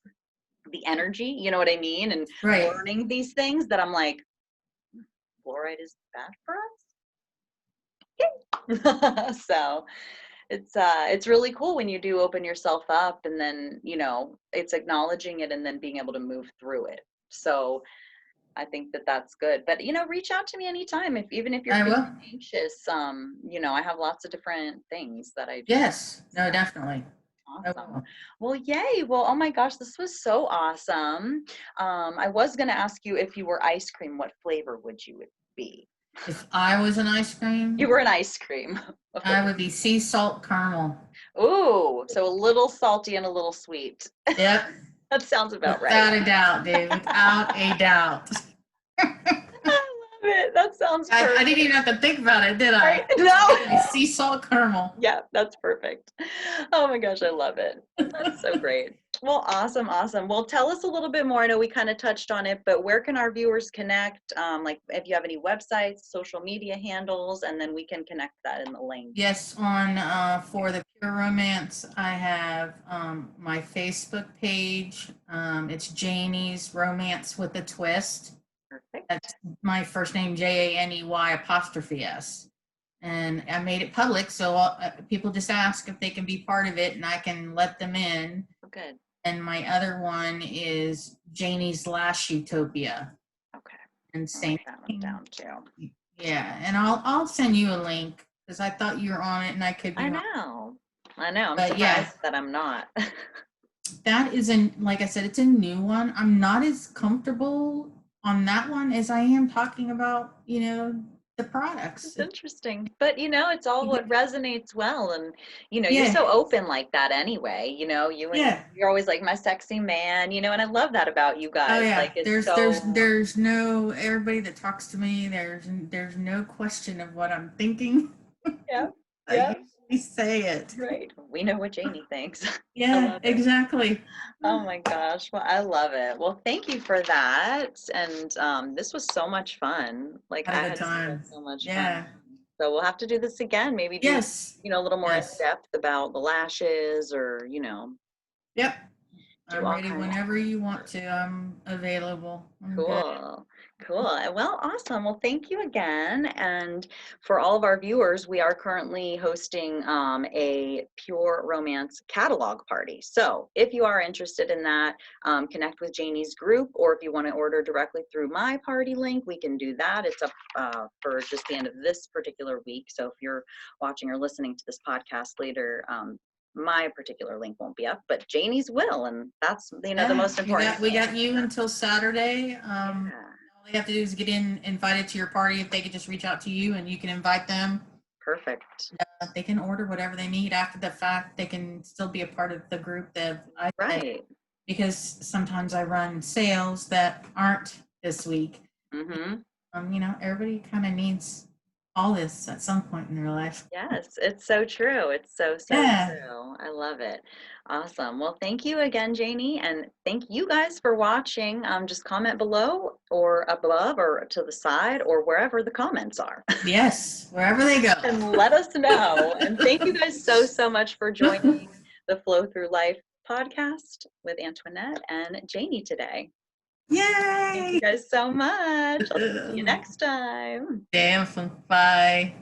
S1: the energy, you know what I mean? And
S2: Right.
S1: learning these things that I'm like, fluoride is bad for us. So it's really cool when you do open yourself up, and then it's acknowledging it and then being able to move through it. So I think that that's good. But reach out to me anytime, even if you're
S2: I
S1: feeling
S2: will.
S1: anxious. I have lots of different things that I do.
S2: Yes. No,
S1: So
S2: definitely. I
S1: awesome.
S2: will.
S1: Well, yay. Well, oh my gosh, this was so awesome. I was going to ask you, if you were ice cream, what flavor would you be?
S2: If I was an ice
S1: You
S2: cream,
S1: were an ice cream.
S2: I would be sea salt caramel.
S1: Ooh, so a little salty and a little sweet.
S2: Yep.
S1: That sounds about right.
S2: Without a doubt, dude. Without a doubt.
S1: I love it. That sounds
S2: I
S1: perfect.
S2: didn't even have to think about it, did
S1: Right?
S2: I?
S1: No.
S2: It'd be sea salt caramel.
S1: Yeah, that's perfect. Oh my gosh, I love it. That's so great. Well, awesome, awesome. Well, tell us a little bit more. I know we kind of touched on it, but where can our viewers connect? Like if you have any websites, social media handles, and then we can connect that in the link.
S2: Yes, on for the Pure Romance, I have my Facebook page. It's Janey's Romance with a Twist.
S1: Perfect.
S2: That's my first name, Janey''S. And I made it public, so people just ask if they can be part of it, and I can let them in.
S1: Oh, good.
S2: And my other one is Janey's Lash Utopia.
S1: Okay.
S2: And
S1: I'll
S2: same
S1: write that one
S2: thing.
S1: down too.
S2: Yeah, and I'll send you a link because I thought you were on it and I could be
S1: I
S2: wrong.
S1: know. I know. I'm
S2: But yeah,
S1: surprised that I'm not.
S2: that is like I said, it's a new one. I'm not as comfortable on that one as I am talking about, the products.
S1: It's interesting, but it's all what resonates well, and you're
S2: Yeah,
S1: so open like that anyway.
S2: yeah.
S1: You're always like my sexy man, and I love that about you
S2: Oh
S1: guys.
S2: yeah.
S1: Like it's
S2: There's
S1: so
S2: there's no everybody that talks to me. There's no question of what I'm thinking.
S1: yeah,
S2: I
S1: yeah,
S2: usually say it.
S1: right. We know what Janey thinks. I
S2: Yeah,
S1: love it.
S2: exactly.
S1: Oh my gosh. Well, I love it. Well, thank you for that. And this was so much fun. Like
S2: Had a
S1: I
S2: good
S1: had
S2: time.
S1: so much fun.
S2: Yeah.
S1: So we'll have to do this again. Maybe do,
S2: Yes.
S1: a little more in
S2: Yes.
S1: depth about the lashes, or,
S2: Yep.
S1: do
S2: I'm
S1: all
S2: ready
S1: kinds.
S2: whenever you want to. I'm available. I'm good.
S1: Cool. Cool. Well, awesome. Well, thank you again. And for all of our viewers, we are currently hosting a Pure Romance catalog party. So if you are interested in that, connect with Janey's group, or if you want to order directly through my party link, we can do that. It's up for just the end of this particular week. So if you're watching or listening to this podcast later, my particular link won't be up, but Janey's will, and that's the
S2: Yeah,
S1: most important
S2: we
S1: thing.
S2: got you until Saturday.
S1: Yeah.
S2: All they have to do is get invited to your party. If they could just reach out to you and you can invite them,
S1: Perfect.
S2: they can order whatever they need after the fact. They can still be a part of the group that
S1: Right.
S2: because sometimes I run sales that aren't this week.
S1: Mm-hmm.
S2: Everybody kind of needs all this at some point in their life.
S1: Yes, it's so true. It's so, so
S2: Yeah.
S1: true. I love it. Awesome. Well, thank you again, Janey, and thank you guys for watching. Just comment below or above or to the side or wherever the comments are
S2: Yes, wherever they go.
S1: and let us know. And thank you guys so, so much for joining the Flow Through Life podcast with Antoinette and Janey today. Thank you
S2: Yay!
S1: guys so much. I'll see you next time.
S2: Damn, bye.